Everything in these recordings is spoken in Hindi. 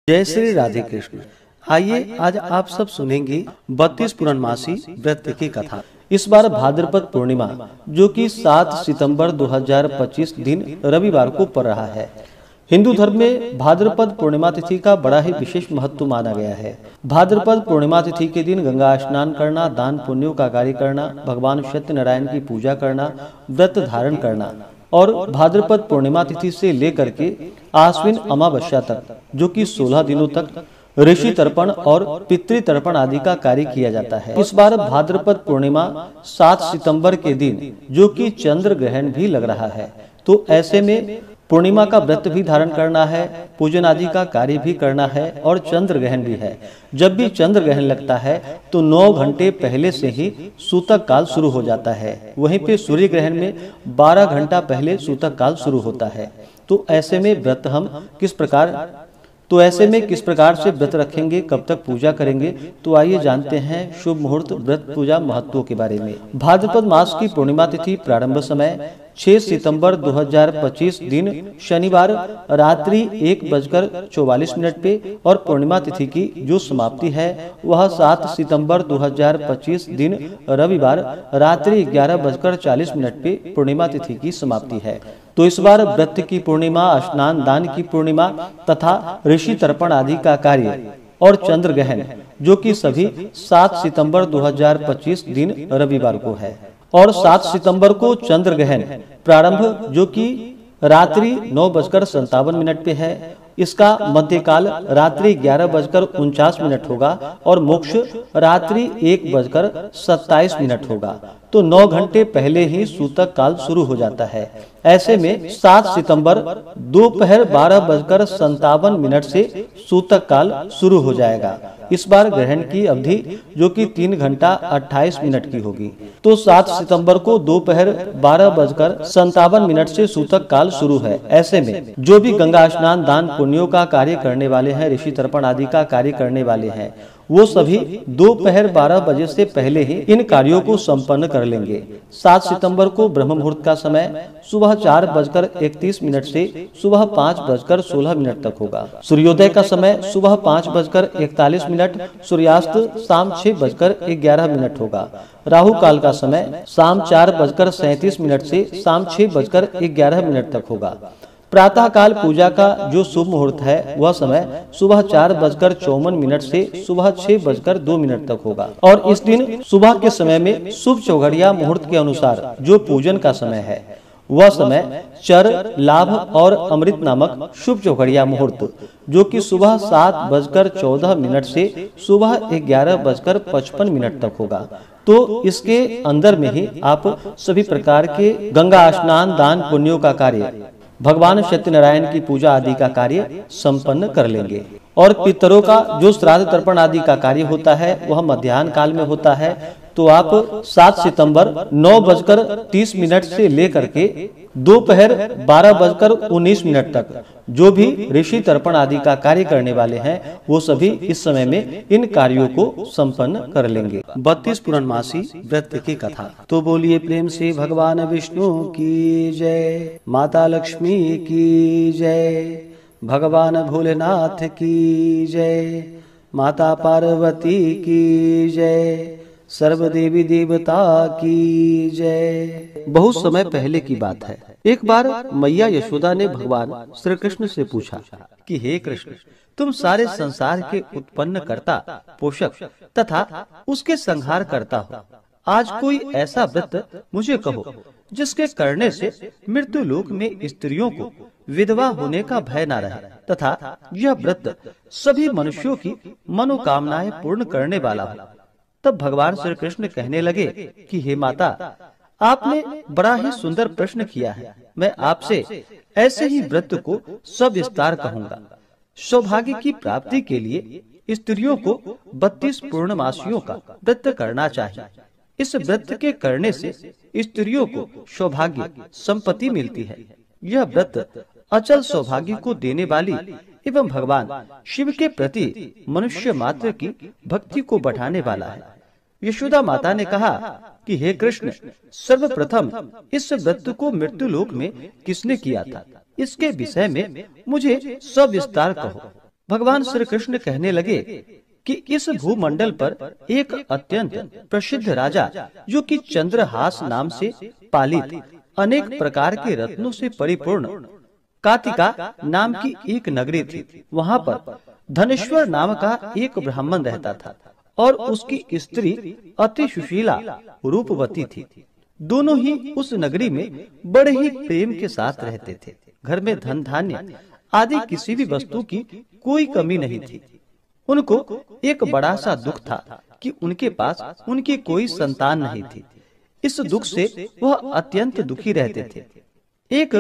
जय श्री राधे कृष्ण। आइए आज आप सब सुनेंगे 32 पूर्णमासी व्रत की कथा। इस बार भाद्रपद पूर्णिमा जो कि 7 सितंबर 2025 दिन रविवार को पड़ रहा है। हिंदू धर्म में भाद्रपद पूर्णिमा तिथि का बड़ा ही विशेष महत्व माना गया है। भाद्रपद पूर्णिमा तिथि के दिन गंगा स्नान करना, दान पुण्यों का कार्य करना, भगवान सत्यनारायण की पूजा करना, व्रत धारण करना और भाद्रपद पूर्णिमा तिथि से लेकर के आश्विन अमावस्या तक जो कि 16 दिनों तक ऋषि तर्पण और पितृ तर्पण आदि का कार्य किया जाता है। इस बार भाद्रपद पूर्णिमा 7 सितंबर के दिन जो कि चंद्र ग्रहण भी लग रहा है, तो ऐसे में पूर्णिमा का व्रत भी धारण करना है, पूजन आदि का कार्य भी करना है और चंद्र ग्रहण भी है। जब भी चंद्र ग्रहण लगता है तो 9 घंटे पहले से ही सूतक काल शुरू हो जाता है। वहीं पे सूर्य ग्रहण में 12 घंटा पहले सूतक काल शुरू होता है। तो ऐसे में व्रत हम किस प्रकार से व्रत रखेंगे, कब तक पूजा करेंगे, तो आइए जानते हैं शुभ मुहूर्त व्रत पूजा महत्वों के बारे में। भाद्रपद मास की पूर्णिमा तिथि प्रारंभ समय 6 सितंबर 2025 दिन शनिवार रात्रि 1:44 पे और पूर्णिमा तिथि की जो समाप्ति है वह 7 सितंबर 2025 दिन रविवार रात्रि 11:40 पे पूर्णिमा तिथि की समाप्ति है। तो इस बार व्रत की पूर्णिमा, स्नान दान की पूर्णिमा तथा ऋषि तर्पण आदि का कार्य और चंद्र ग्रहण जो कि सभी 7 सितंबर 2025 दिन रविवार को है और 7 सितंबर को चंद्र ग्रहण प्रारंभ जो कि रात्रि 9:57 पे है। इसका मध्यकाल रात्रि 11:49 होगा और मोक्ष रात्रि 1:27 होगा। तो 9 घंटे पहले ही सूतक काल शुरू हो जाता है। ऐसे में 7 सितंबर दोपहर 12:57 से सूतक काल शुरू हो जाएगा। इस बार ग्रहण की अवधि जो कि 3 घंटा 28 मिनट की होगी। तो 7 सितंबर को दोपहर 12:57 से सूतक काल शुरू है। ऐसे में जो भी गंगा स्नान, दान पुण्यों का कार्य करने वाले हैं, ऋषि तर्पण आदि का कार्य करने वाले हैं, वो सभी दोपहर 12 बजे से पहले ही इन कार्यों को संपन्न कर लेंगे। 7 सितंबर को ब्रह्म मुहूर्त का समय सुबह 4:31 से सुबह 5:16 तक होगा। सूर्योदय का समय सुबह 5:41, सूर्यास्त शाम 6:11 होगा। राहु काल का समय शाम 4:37 से शाम 6:11 तक होगा। प्रातः काल पूजा का जो शुभ मुहूर्त है वह समय सुबह 4:54 से सुबह 6:02 तक होगा और इस दिन सुबह के समय में शुभ चौघड़िया मुहूर्त के अनुसार जो पूजन का समय है वह समय चर, लाभ और अमृत नामक शुभ चौघड़िया मुहूर्त जो कि सुबह 7:14 से सुबह 11:55 तक होगा। तो इसके अंदर में ही आप सभी प्रकार के गंगा स्नान, दान पुण्यों का कार्य, भगवान सत्यनारायण की पूजा आदि का कार्य संपन्न कर लेंगे। और पितरों का जो श्राद्ध तर्पण आदि का कार्य होता है वह मध्याह्न काल में होता है। तो आप 7 सितंबर 9:30 से लेकर के दोपहर 12:19 तक जो भी ऋषि तर्पण आदि का कार्य करने वाले हैं वो सभी इस समय में इन कार्यों को संपन्न कर लेंगे। 32 पूर्णमासी व्रत की कथा। तो बोलिए प्रेम से भगवान विष्णु की जय, माता लक्ष्मी की जय, भगवान भोलेनाथ की जय, माता पार्वती की जय, सर्व देवी देवता की जय। बहुत समय पहले की बात है। एक बार मैया यशोदा ने भगवान श्री कृष्ण से पूछा कि हे कृष्ण, तुम सारे संसार के उत्पन्न करता, पोषक तथा उसके संहार करता हो। आज कोई ऐसा व्रत मुझे कहो जिसके करने से मृत्यु लोक में स्त्रियों को विधवा होने का भय न रहे तथा यह व्रत सभी मनुष्यों की मनोकामनाएं पूर्ण करने वाला हो। तब भगवान श्री कृष्ण कहने लगे कि हे माता, आपने बड़ा ही सुंदर प्रश्न किया है। मैं आपसे ऐसे ही व्रत को सविस्तार कहूँगा। सौभाग्य की प्राप्ति के लिए स्त्रियों को 32 पूर्णमासियों का व्रत करना चाहिए। इस व्रत के करने से स्त्रियों को सौभाग्य, संपत्ति मिलती है। यह व्रत अचल सौभाग्य को देने वाली एवं भगवान शिव के प्रति मनुष्य मात्र की भक्ति को बढ़ाने वाला है। यशोदा माता ने कहा कि हे कृष्ण, सर्वप्रथम इस व्रत को मृत्यु लोक में किसने किया था, इसके विषय में मुझे सविस्तार कहो। भगवान श्री कृष्ण कहने लगे कि इस भूमंडल पर एक अत्यंत प्रसिद्ध राजा, जो कि चंद्रहास नाम से पालित अनेक प्रकार के रत्नों से परिपूर्ण कातिका नाम की एक नगरी थी। वहाँ पर धनेश्वर नाम का एक ब्राह्मण रहता था और उसकी स्त्री अति सुशीला रूपवती थी। दोनों ही उस नगरी में बड़े ही प्रेम के साथ रहते थे। घर में धन धान्य आदि किसी भी वस्तु की कोई कमी नहीं थी। उनको एक बड़ा सा दुख था कि उनके पास उनकी कोई संतान नहीं थी। इस दुख से वह अत्यंत दुखी रहते थे। एक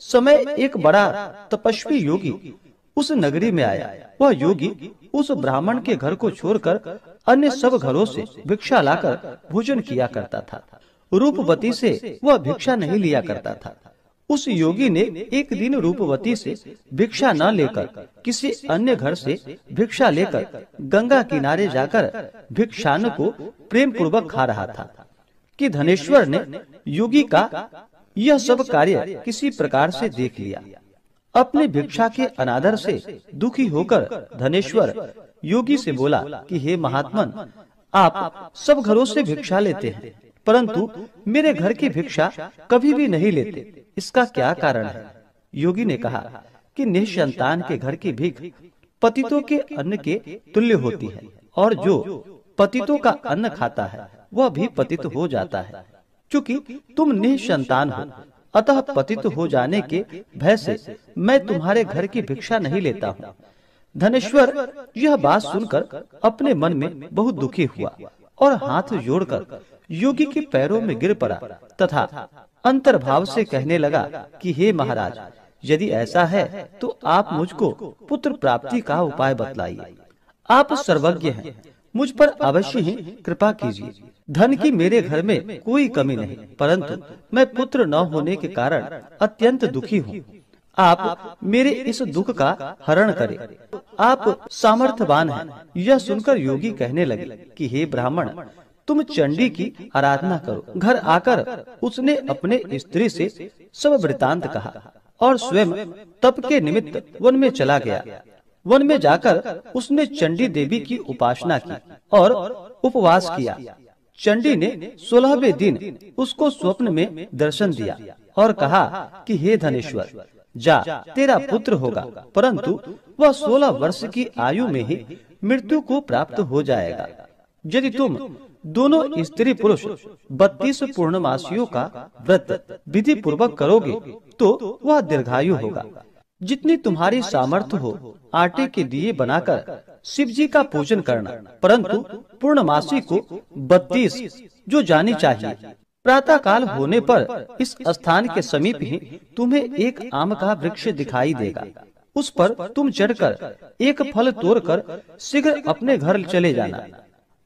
समय एक बड़ा तपस्वी योगी उस नगरी में आया। वह योगी उस ब्राह्मण के घर को छोड़कर अन्य सब घरों से भिक्षा लाकर भोजन किया करता था। रूपवती से वह भिक्षा नहीं लिया करता था। उस योगी ने एक दिन रूपवती से भिक्षा न लेकर किसी अन्य घर से भिक्षा लेकर गंगा किनारे जाकर भिक्षान्न को प्रेम पूर्वक खा रहा था कि धनेश्वर ने योगी का यह सब कार्य किसी प्रकार से देख लिया। अपने भिक्षा के अनादर से दुखी होकर धनेश्वर योगी से बोला कि हे महात्मन, आप सब घरों से भिक्षा लेते हैं, परंतु मेरे घर की भिक्षा कभी भी नहीं लेते। इसका क्या कारण है? योगी ने कहा कि निसंतान के घर की भीख पतितों के अन्न के तुल्य होती है, और जो पतितों का अन्न खाता है वह भी पतित हो जाता है। चूंकि तुम निसंतान हो, अतः पतित हो जाने के भय से मैं तुम्हारे घर की भिक्षा नहीं लेता हूँ। धनेश्वर यह बात सुनकर अपने मन में बहुत दुखी हुआ और हाथ जोड़कर योगी के पैरों में गिर पड़ा तथा अंतर्भाव से कहने लगा कि हे महाराज, यदि ऐसा है तो आप मुझको पुत्र प्राप्ति का उपाय बतलाइए। आप सर्वज्ञ हैं, मुझ पर अवश्य ही कृपा कीजिए। धन की मेरे घर में कोई कमी नहीं, परंतु मैं पुत्र न होने के कारण अत्यंत दुखी हूँ। आप मेरे इस दुख का हरण करें। आप सामर्थ्यवान हैं। यह सुनकर योगी कहने लगे कि हे ब्राह्मण, तुम चंडी की आराधना करो। घर आकर उसने अपने स्त्री से सब वृतांत कहा और स्वयं तप के निमित्त वन में चला गया। वन में जाकर उसने चंडी देवी की उपासना की और उपवास किया। चंडी ने 16वें दिन उसको स्वप्न में दर्शन दिया और कहा कि हे धनेश्वर, जा, तेरा पुत्र होगा, परंतु वह 16 वर्ष की आयु में ही मृत्यु को प्राप्त हो जाएगा। यदि तुम दोनों स्त्री पुरुष 32 पूर्णमासियों का व्रत विधि पूर्वक करोगे तो वह दीर्घायु होगा। जितनी तुम्हारी सामर्थ्य हो आटे के दिए बनाकर शिव जी का पूजन करना, परंतु पूर्णमासी को 32 जो जानी चाहिए। प्रातः काल होने पर इस स्थान के समीप ही तुम्हें एक आम का वृक्ष दिखाई देगा। उस पर तुम चढ़कर एक फल तोड़कर शीघ्र अपने घर चले जाना।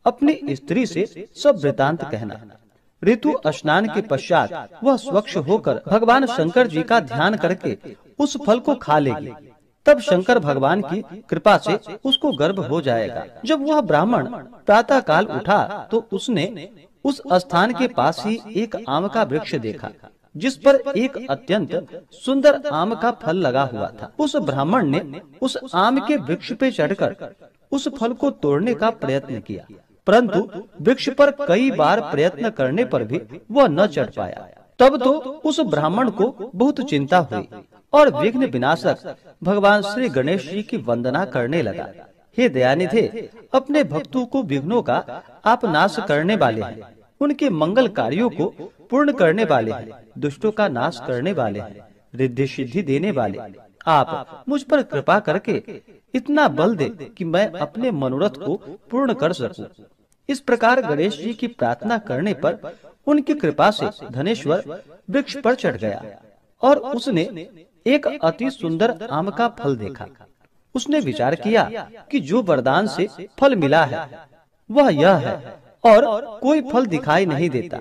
अपनी स्त्री से सब वृतांत कहना। ऋतु स्नान के पश्चात वह स्वच्छ होकर भगवान शंकर जी का ध्यान करके उस फल को खा लेगी। तब शंकर भगवान की कृपा से उसको गर्भ हो जाएगा। जब वह ब्राह्मण प्रातः काल उठा तो उसने उस स्थान के पास ही एक आम का वृक्ष देखा, जिस पर एक अत्यंत सुंदर आम का फल लगा हुआ था। उस ब्राह्मण ने उस आम के वृक्ष पे चढ़कर उस फल को तोड़ने का प्रयत्न किया, परंतु वृक्ष पर कई बार प्रयत्न करने पर भी वह न चढ़ पाया। तब तो उस ब्राह्मण को बहुत चिंता हुई और विघ्न विनाशक भगवान श्री गणेश जी की वंदना करने लगा। हे दयानिधे, अपने भक्तों को विघ्नों का आप नाश करने वाले हैं, उनके मंगल कार्यों को पूर्ण करने वाले हैं, दुष्टों का नाश करने वाले हैं, रिद्धि सिद्धि देने वाले। आप मुझ पर कृपा करके इतना बल दे कि मैं अपने मनोरथ को पूर्ण कर सकूं। इस प्रकार गणेश जी की प्रार्थना करने पर उनकी कृपा से धनेश्वर वृक्ष पर चढ़ गया और उसने एक अति सुंदर आम का फल देखा। उसने विचार किया कि जो वरदान से फल मिला है वह यह है और कोई फल दिखाई नहीं देता।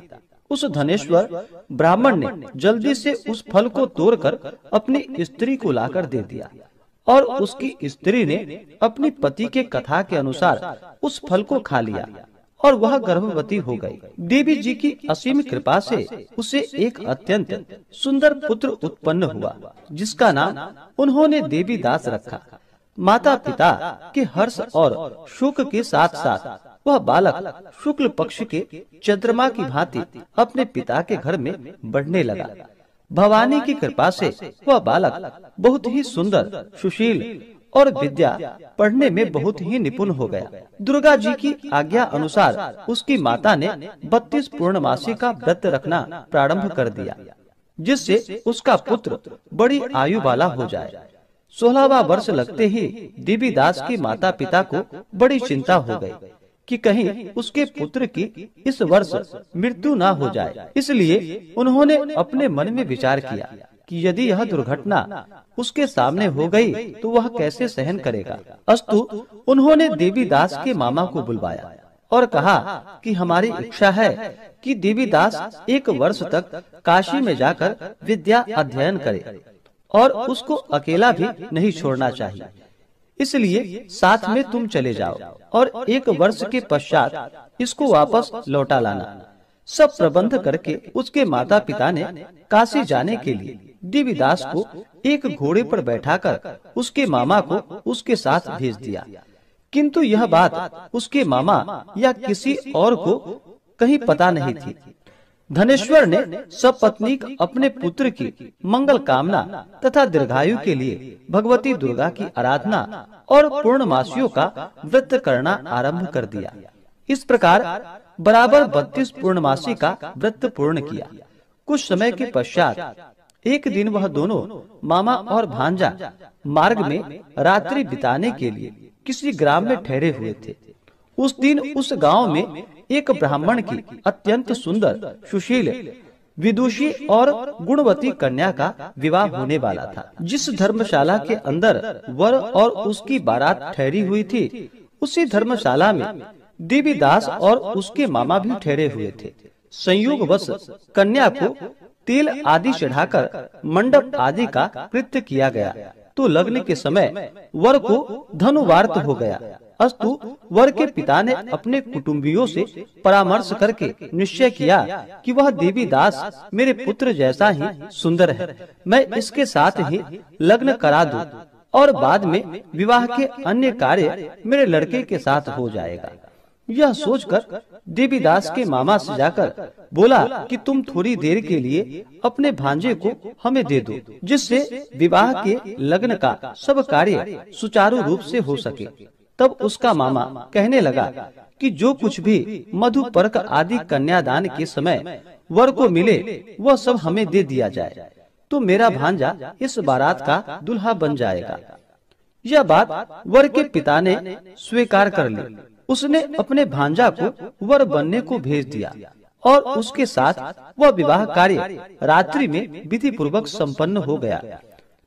उस धनेश्वर ब्राह्मण ने जल्दी से उस फल को तोड़कर अपनी स्त्री को लाकर दे दिया और उसकी स्त्री ने अपनी पति के कथा के अनुसार उस फल को खा लिया और वह गर्भवती हो गई। देवी जी की असीम कृपा से उसे एक अत्यंत सुंदर पुत्र उत्पन्न हुआ, जिसका नाम उन्होंने देवी दास रखा। माता पिता के हर्ष और शोक के साथ साथ वह बालक शुक्ल पक्ष के चंद्रमा की भांति अपने पिता के घर में बढ़ने लगा। भवानी की कृपा से वह बालक बहुत ही सुंदर, सुशील और विद्या पढ़ने में बहुत ही निपुण हो गया। दुर्गा जी की आज्ञा अनुसार उसकी माता ने 32 पूर्णमासी का व्रत रखना प्रारंभ कर दिया, जिससे उसका पुत्र बड़ी आयु वाला हो जाए। 16वां वर्ष लगते ही देवीदास की माता पिता को बड़ी चिंता हो गई कि कहीं उसके पुत्र की इस वर्ष मृत्यु ना हो जाए। इसलिए उन्होंने अपने मन में विचार किया कि यदि यह दुर्घटना उसके सामने हो गई तो वह कैसे सहन करेगा। अस्तु उन्होंने देवीदास के मामा को बुलवाया और कहा कि हमारी इच्छा है कि देवीदास 1 वर्ष तक काशी में जाकर विद्या अध्ययन करे और उसको अकेला भी नहीं छोड़ना चाहिए। इसलिए साथ में तुम चले जाओ और 1 वर्ष के पश्चात इसको वापस लौटा लाना। सब प्रबंध करके उसके माता पिता ने काशी जाने के लिए देवीदास को एक घोड़े पर बैठाकर उसके मामा को उसके साथ भेज दिया। किंतु यह बात उसके मामा या किसी और को कहीं पता नहीं थी। धनेश्वर ने सपत्नीक अपने पुत्र की मंगल कामना तथा दीर्घायु के लिए भगवती दुर्गा की आराधना और पूर्णमासियों का व्रत करना आरंभ कर दिया। इस प्रकार बराबर 32 पूर्णमासी का व्रत पूर्ण किया। कुछ समय के पश्चात एक दिन वह दोनों मामा और भांजा मार्ग में रात्रि बिताने के लिए किसी ग्राम में ठहरे हुए थे। उस दिन उस गांव में एक ब्राह्मण की अत्यंत सुंदर, सुशील, विदुषी और गुणवती कन्या का विवाह होने वाला था। जिस धर्मशाला के अंदर वर और उसकी बारात ठहरी हुई थी, उसी धर्मशाला में देवीदास और उसके मामा भी ठहरे हुए थे। संयोगवश कन्या को तेल आदि चढ़ाकर मंडप आदि का कृत्य किया गया तो लगने के समय वर को धनुवार्त हो गया। अस्तु वर के पिता ने अपने कुटुंबियों से परामर्श करके निश्चय किया कि वह देवीदास मेरे पुत्र जैसा ही सुंदर है, मैं इसके साथ ही लग्न करा दूं और बाद में विवाह के अन्य कार्य मेरे लड़के के साथ हो जाएगा। यह सोचकर देवीदास के मामा से जाकर बोला कि तुम थोड़ी देर के लिए अपने भांजे को हमें दे दो, जिससे विवाह के लग्न का सब कार्य सुचारू रूप से हो सके। तब उसका मामा कहने लगा कि जो कुछ भी मधुपर्क आदि कन्यादान के समय वर को मिले वह सब हमें दे दिया जाए, तो मेरा भांजा इस बारात का दुल्हा बन जाएगा। यह बात वर के पिता ने स्वीकार कर ली। उसने अपने भांजा को वर बनने को भेज दिया और उसके साथ वह विवाह कार्य रात्रि में विधि पूर्वक संपन्न हो गया।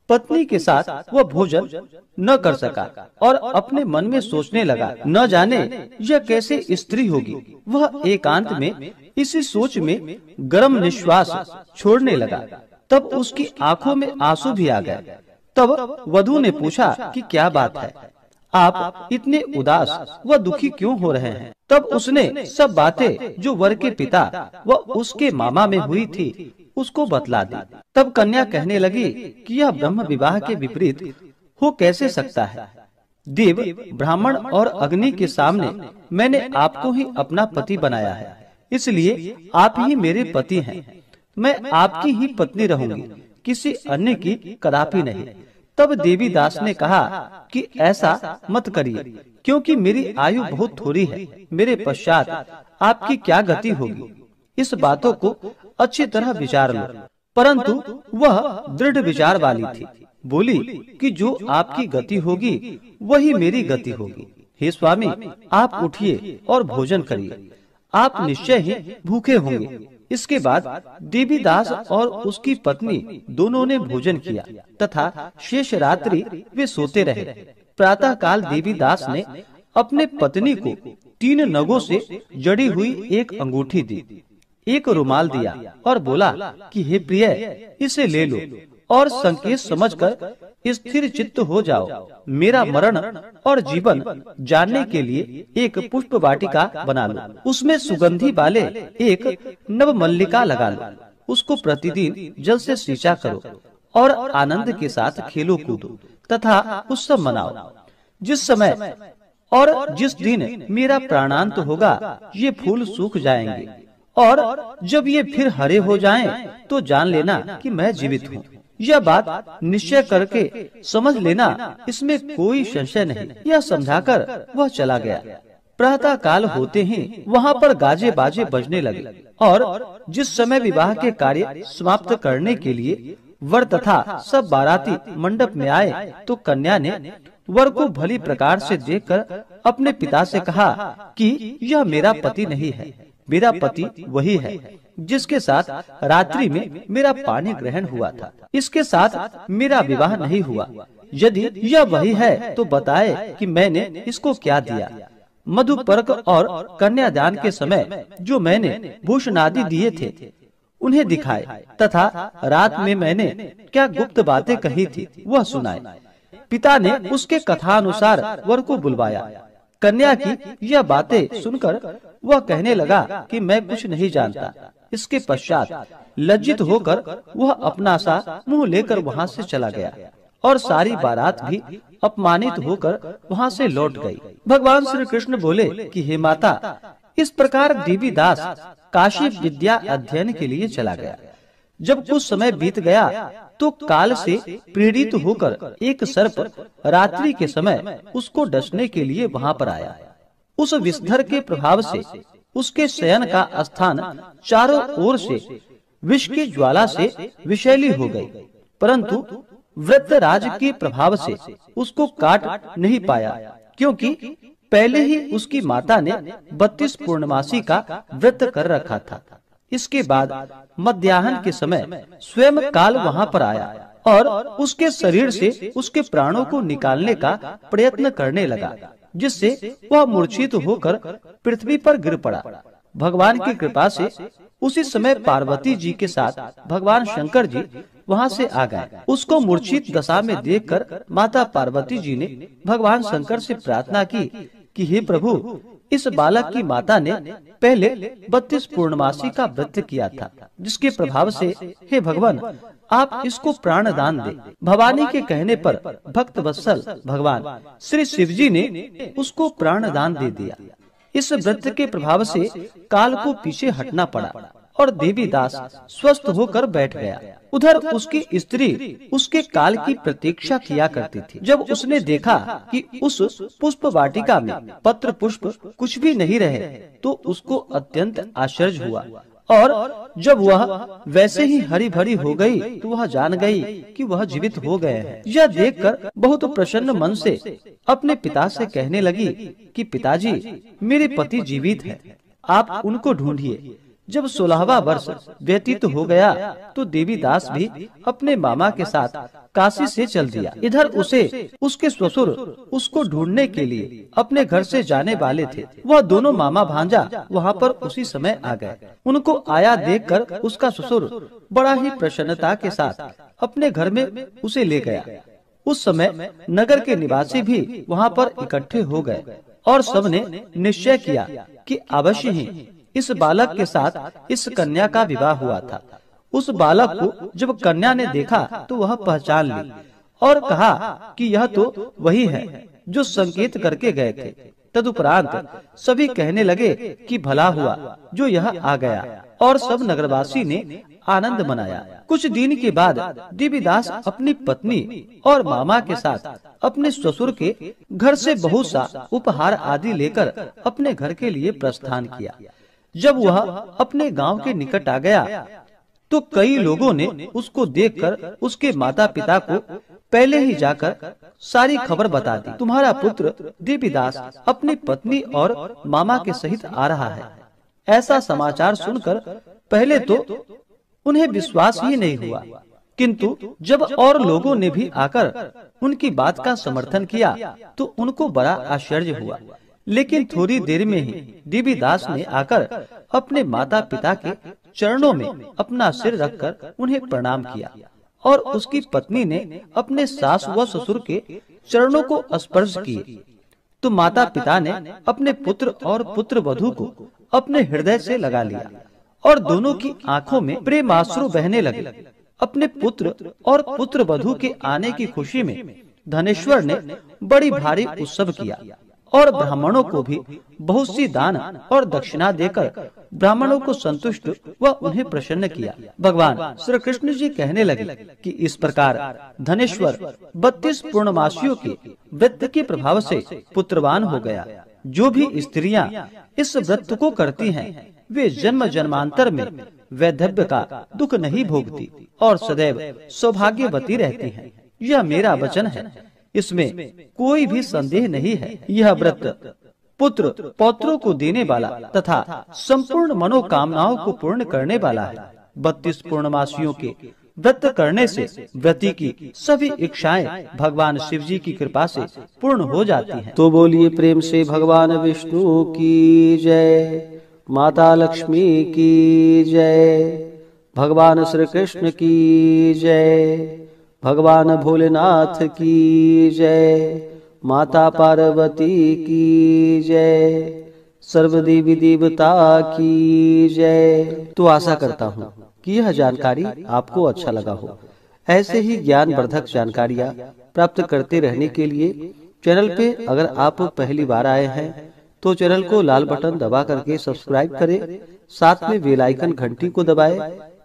पत्नी के साथ वह भोजन न कर सका और अपने मन में सोचने लगा, न जाने यह कैसे स्त्री होगी। वह एकांत में इसी सोच में गर्म निश्वास छोड़ने लगा। तब उसकी आंखों में आंसू भी आ गए। तब वधू ने पूछा कि क्या बात है, आप इतने उदास व दुखी क्यों हो रहे हैं। तब उसने सब बातें जो वर के पिता व उसके मामा में हुई थी उसको बतला दी। तब कन्या कहने लगी कि यह ब्रह्म विवाह के विपरीत हो कैसे सकता है। देव, ब्राह्मण और अग्नि के सामने मैंने आपको ही अपना पति बनाया है, इसलिए आप ही मेरे पति हैं। मैं आपकी ही पत्नी रहूंगी, किसी अन्य की कदापि नहीं। तब देवीदास ने कहा कि ऐसा मत करिए, क्योंकि मेरी आयु बहुत थोड़ी है। मेरे पश्चात आपकी क्या गति होगी, इस बातों को अच्छी तरह विचार लो। परंतु वह दृढ़ विचार वाली थी। बोली कि जो आपकी गति होगी वही मेरी गति होगी। हे स्वामी, आप उठिए और भोजन करिए, आप निश्चय ही भूखे होंगे। इसके बाद देवीदास और उसकी पत्नी दोनों ने भोजन किया तथा शेष रात्रि वे सोते रहे। प्रातः काल देवीदास ने अपने पत्नी को 3 नगों से जड़ी हुई एक अंगूठी दी, एक रुमाल दिया और बोला कि हे प्रिय, इसे ले लो और संकेत समझकर स्थिर चित्त हो जाओ। मेरा मरण और जीवन जानने के लिए एक पुष्प वाटिका बना लो, उसमें सुगंधी वाले एक नव मल्लिका लगा लो, उसको प्रतिदिन जल से सींचा करो और आनंद के साथ खेलो कूदो तथा उत्सव मनाओ। जिस समय और जिस दिन मेरा प्राणांत होगा ये फूल सूख जाएंगे, और जब ये फिर हरे हो जाएं, तो जान लेना कि मैं जीवित हूँ। यह बात निश्चय करके समझ लेना, इसमें कोई संशय नहीं। यह समझाकर वह चला गया। प्रातः काल होते ही वहाँ पर गाजे बाजे बजने लगे, और जिस समय विवाह के कार्य समाप्त करने के लिए वर तथा सब बाराती मंडप में आए, तो कन्या ने वर को भली प्रकार से देखकर अपने पिता से कहा कि यह मेरा पति नहीं है, मेरा पति वही है जिसके साथ रात्रि में मेरा पानी ग्रहण हुआ था। इसके साथ मेरा विवाह नहीं हुआ। यदि यह वही है तो बताए कि मैंने इसको क्या दिया। मधुपर्क और कन्यादान के समय जो मैंने भूषण आदि दिए थे उन्हें दिखाए, तथा रात में मैंने क्या गुप्त बातें कही थी वह सुनाए। पिता ने उसके कथानुसार वर को बुलवाया। कन्या की यह बातें सुनकर वह कहने लगा कि मैं कुछ नहीं जानता। इसके पश्चात लज्जित होकर वह अपना सा मुंह लेकर वहाँ से चला गया, और सारी बारात भी अपमानित होकर वहाँ से लौट गई। भगवान श्री कृष्ण बोले कि हे माता, इस प्रकार देवीदास काशी विद्या अध्ययन के लिए चला गया। जब कुछ समय बीत गया तो काल से प्रेरित होकर एक सर्प रात्रि के समय उसको डसने के लिए वहाँ पर आया। उस विषधर के प्रभाव से उसके शयन का स्थान चारों ओर से विष की ज्वाला से विषैली हो गई, परंतु वृत्रराज के प्रभाव से उसको काट नहीं पाया, क्योंकि पहले ही उसकी माता ने 32 पूर्णमासी का व्रत कर रखा था। इसके बाद मध्याह्न के समय स्वयं काल वहाँ पर आया और उसके शरीर से उसके प्राणों को निकालने का प्रयत्न करने लगा, जिससे वह मूर्छित होकर पृथ्वी पर गिर पड़ा। भगवान की कृपा से उसी समय पार्वती जी के साथ भगवान शंकर जी वहाँ से आ गए। उसको मूर्छित दशा में देखकर माता पार्वती जी ने भगवान शंकर से प्रार्थना की कि हे प्रभु, इस बालक की माता ने पहले 32 पूर्णमासी का व्रत किया था, जिसके प्रभाव से हे भगवान आप इसको प्राण दान दे। भवानी के कहने पर भक्त वत्सल भगवान श्री शिव जी ने उसको प्राण दान दे दिया। इस व्रत के प्रभाव से काल को पीछे हटना पड़ा और देवीदास स्वस्थ होकर बैठ गया। उधर उसकी स्त्री उसके काल की प्रतीक्षा किया करती थी। जब उसने देखा कि उस पुष्प वाटिका में पत्र पुष्प कुछ भी नहीं रहे, तो उसको अत्यंत आश्चर्य हुआ, और जब वह वैसे ही हरी भरी हो गई तो वह जान गई कि वह जीवित हो गए हैं। यह देखकर बहुत प्रसन्न मन से अपने पिता से कहने लगी कि पिताजी, मेरे पति जीवित हैं, आप उनको ढूंढिए। जब 16वां वर्ष व्यतीत हो गया तो देवीदास भी अपने मामा के साथ काशी से चल दिया। इधर उसे उसके ससुर उसको ढूंढने के लिए अपने घर से जाने वाले थे। वह दोनों मामा भांजा वहाँ पर उसी समय आ गए। उनको आया देखकर उसका ससुर बड़ा ही प्रसन्नता के साथ अपने घर में उसे ले गया। उस समय नगर के निवासी भी वहाँ पर इकट्ठे हो गए और सबने निश्चय किया कि अवश्य ही इस बालक के साथ इस कन्या का विवाह हुआ था। उस बालक को जब कन्या ने देखा तो वह पहचान ली और कहा कि यह तो वही है जो संकेत करके गए थे। तदुपरांत सभी कहने लगे कि भला हुआ जो यह आ गया, और सब नगरवासी ने आनंद मनाया। कुछ दिन के बाद देवीदास अपनी पत्नी और मामा के साथ अपने ससुर के घर से बहुत सा उपहार आदि लेकर अपने घर के लिए प्रस्थान किया। जब वह अपने गांव के निकट आ गया तो कई लोगों ने उसको देखकर उसके माता पिता को पहले ही जाकर सारी खबर बता दी। तुम्हारा पुत्र देवीदास अपनी पत्नी और मामा के सहित आ रहा है। ऐसा समाचार सुनकर पहले तो उन्हें विश्वास ही नहीं हुआ, किंतु जब और लोगों ने भी आकर उनकी बात का समर्थन किया तो उनको बड़ा आश्चर्य हुआ। लेकिन थोड़ी देर में ही देवीदास ने आकर अपने माता पिता के चरणों में अपना सिर रखकर उन्हें प्रणाम किया, और उसकी पत्नी ने अपने सास व ससुर के चरणों को स्पर्श किए। तो माता पिता ने अपने पुत्र और पुत्र वधू को अपने हृदय से लगा लिया और दोनों की आंखों में प्रेमाश्रु बहने लगे। अपने पुत्र और पुत्र वधू के आने की खुशी में धनेश्वर ने बड़ी भारी उत्सव किया और ब्राह्मणों को भी बहुत सी दान और दक्षिणा देकर ब्राह्मणों को संतुष्ट व उन्हें प्रसन्न किया। भगवान श्री कृष्ण जी कहने लगे कि इस प्रकार धनेश्वर 32 पूर्णमासियों के व्रत के प्रभाव से पुत्रवान हो गया। जो भी स्त्रियां इस व्रत को करती हैं, वे जन्म जन्मांतर में वैधव्य का दुख नहीं भोगती और सदैव सौभाग्यवती रहती हैं। यह मेरा वचन है, इसमें कोई भी संदेह नहीं है। यह व्रत पुत्र पौत्रों को देने वाला तथा संपूर्ण मनोकामनाओं को पूर्ण करने वाला है। 32 पूर्णमासियों के व्रत करने से व्रती की सभी इच्छाएं भगवान शिव जी की कृपा से पूर्ण हो जाती हैं। तो बोलिए प्रेम से भगवान विष्णु की जय, माता लक्ष्मी की जय, भगवान श्री कृष्ण की जय, भगवान भोलेनाथ की जय, माता पार्वती की जय, सर्व देवी देवता की जय। तो आशा करता हूँ कि यह जानकारी आपको अच्छा लगा हो। ऐसे ही ज्ञानवर्धक जानकारियाँ प्राप्त करते रहने के लिए चैनल पे अगर आप पहली बार आए हैं तो चैनल को लाल बटन दबा करके सब्सक्राइब करें, साथ में बेल आइकन घंटी को दबाएं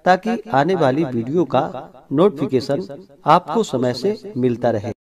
ताकि आने वाली वीडियो का नोटिफिकेशन आपको समय से मिलता रहे।